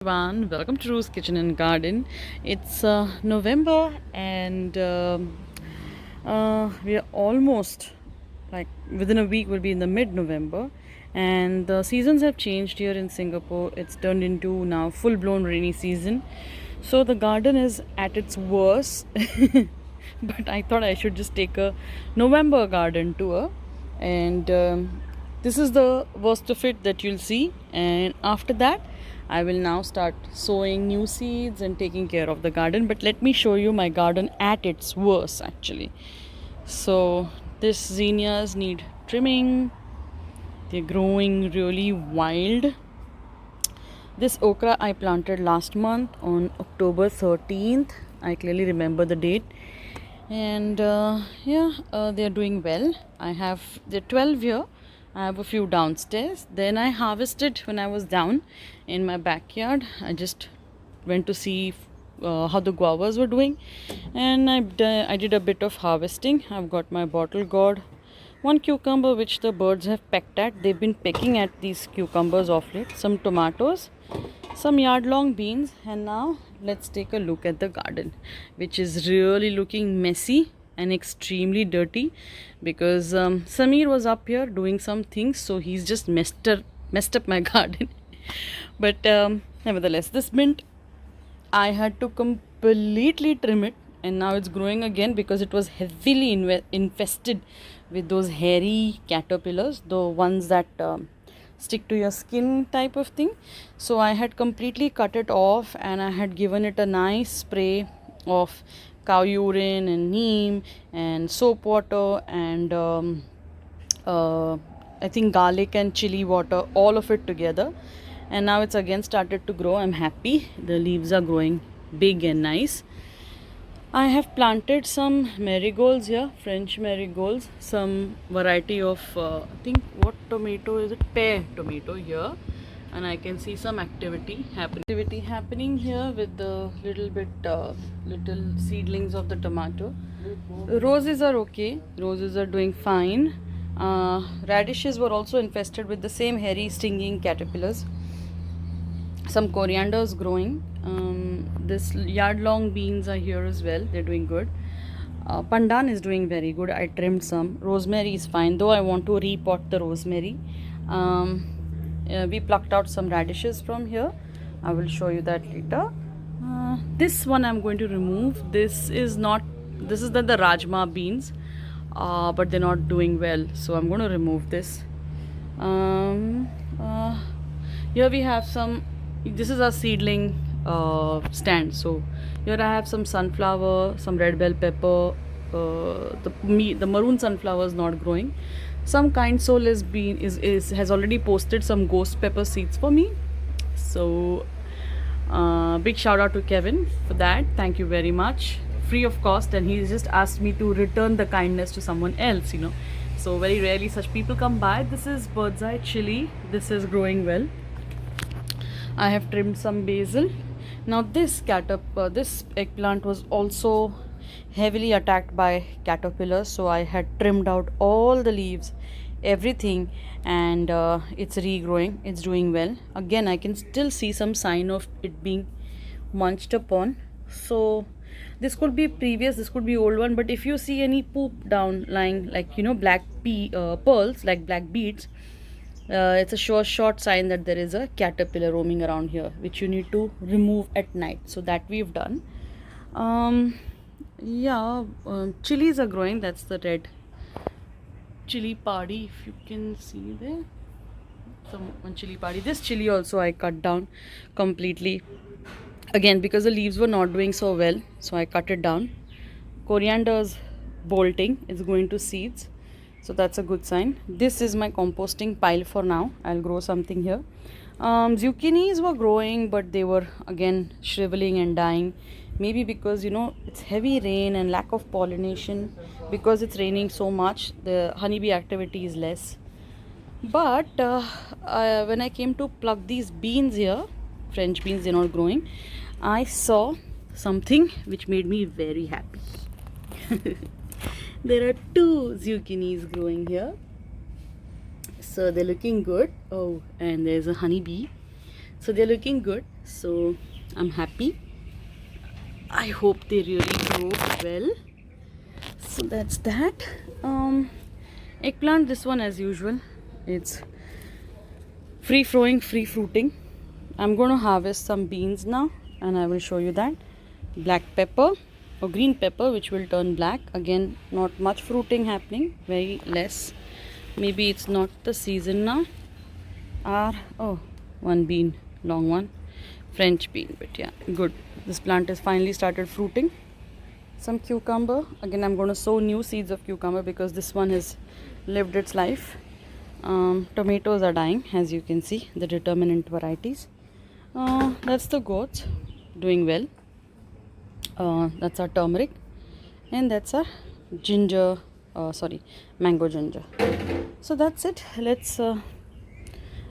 Everyone, welcome to Ru's Kitchen and Garden. It's November and we are almost like within a week we'll be in the mid-November, and the seasons have changed here in Singapore. It's turned into now full-blown rainy season, so the garden is at its worst. But I thought I should just take a November garden tour, and this is the worst of it that you'll see, and after that I will now start sowing new seeds and taking care of the garden. But let me show you my garden at its worst actually. So these zinnias need trimming. They're growing really wild. This okra I planted last month on October 13th. I clearly remember the date. And they're doing well. They're 12 here. I have a few downstairs. Then I harvested when I was down in my backyard. I just went to see how the guavas were doing, and I did a bit of harvesting. I've got my bottle gourd, one cucumber which the birds have pecked at. They've been pecking at these cucumbers of late. Some tomatoes, some yard-long beans, and now let's take a look at the garden, which is really looking messy and extremely dirty because Samir was up here doing some things, so he's just messed up my garden. But nevertheless, this mint I had to completely trim it, and now it's growing again because it was heavily infested with those hairy caterpillars, the ones that stick to your skin type of thing. So I had completely cut it off, and I had given it a nice spray of cow urine and neem and soap water and I think garlic and chili water, all of it together. And now it's again started to grow. I'm happy. The leaves are growing big and nice. I have planted some marigolds here, French marigolds, some variety of I think what tomato is it, pear tomato here, and I can see some activity happening here with the little seedlings of the tomato. Roses are okay. Roses are doing fine. Radishes were also infested with the same hairy stinging caterpillars. Some coriander is growing. This yard-long beans are here as well. They're doing good. Pandan is doing very good. I trimmed some. Rosemary is fine, though I want to repot the rosemary. We plucked out some radishes from here. I will show you that later. This one I'm going to remove. This is the rajma beans, but they're not doing well, so I'm going to remove this. Here we have some. This is a seedling stand. So here I have some sunflower, some red bell pepper. The maroon sunflower is not growing. Some kind soul has already posted some ghost pepper seeds for me. So big shout out to Kevin for that. Thank you very much. Free of cost, and he's just asked me to return the kindness to someone else. So very rarely such people come by. This is bird's eye chili. This is growing well. I have trimmed some basil. Now this eggplant was also heavily attacked by caterpillars, so I had trimmed out all the leaves, everything, and it's regrowing. It's doing well. Again, I can still see some sign of it being munched upon. So this could be previous, this could be old one, but if you see any poop down lying, like black pearls, like black beads, it's a short sign that there is a caterpillar roaming around here, which you need to remove at night. So that we've done. Chilies are growing. That's the red chili padi, if you can see there. One chili padi. This chili also I cut down completely. Again, because the leaves were not doing so well, so I cut it down. Coriander's bolting. It's going to seeds. So that's a good sign. This is my composting pile for now. I'll grow something here. Zucchinis were growing, but they were again shriveling and dying. Maybe because it's heavy rain and lack of pollination. Because it's raining so much, the honeybee activity is less. But when I came to pluck these beans here, French beans, they're not growing, I saw something which made me very happy. There are 2 zucchinis growing here. So they're looking good. Oh, and there's a honeybee. So they're looking good. So I'm happy. I hope they really grow well. So that's that. Eggplant, this one as usual, it's free flowing, free fruiting. I'm going to harvest some beans now and I will show you that. Black pepper or green pepper, which will turn black. Again, not much fruiting happening, very less. Maybe it's not the season now. Oh, one bean, long one, French bean, but yeah, good. This plant has finally started fruiting. Some cucumber. Again, I'm going to sow new seeds of cucumber because this one has lived its life. Tomatoes are dying, as you can see, the determinant varieties. That's the goats doing well. That's our turmeric, and that's our ginger, mango ginger. So that's it.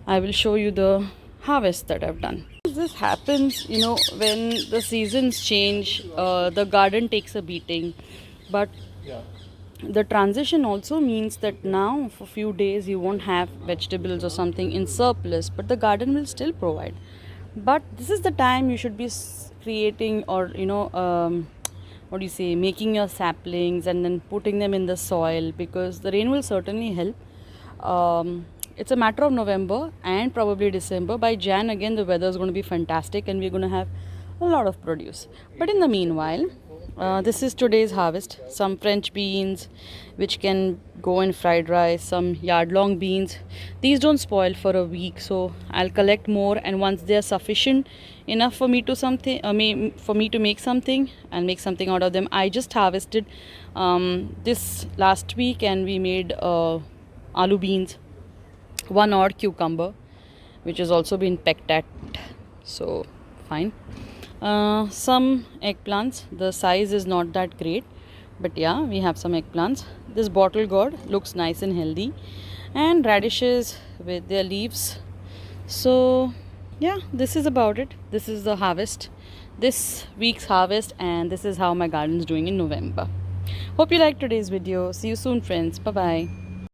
I will show you the harvest that I've done. This happens, when the seasons change, the garden takes a beating. But the transition also means that now for a few days you won't have vegetables or something in surplus, but the garden will still provide. But this is the time you should be creating, or what do you say, making your saplings and then putting them in the soil, because the rain will certainly help. It's a matter of November and probably December. By Jan again the weather is going to be fantastic and we're going to have a lot of produce. But in the meanwhile, this is today's harvest. Some French beans which can go in fried rice, some yard long beans. These don't spoil for a week, so I'll collect more, and once they are sufficient enough for me to make something, I'll make something out of them. I just harvested this last week and we made aloo beans, one odd cucumber which has also been pecked at, so fine. Some eggplants, the size is not that great, but yeah, we have some eggplants. This bottle gourd looks nice and healthy, and radishes with their leaves. So yeah, this is about it. This is the harvest, this week's harvest, and this is how my garden is doing in November. Hope you liked today's video. See you soon, friends. Bye bye.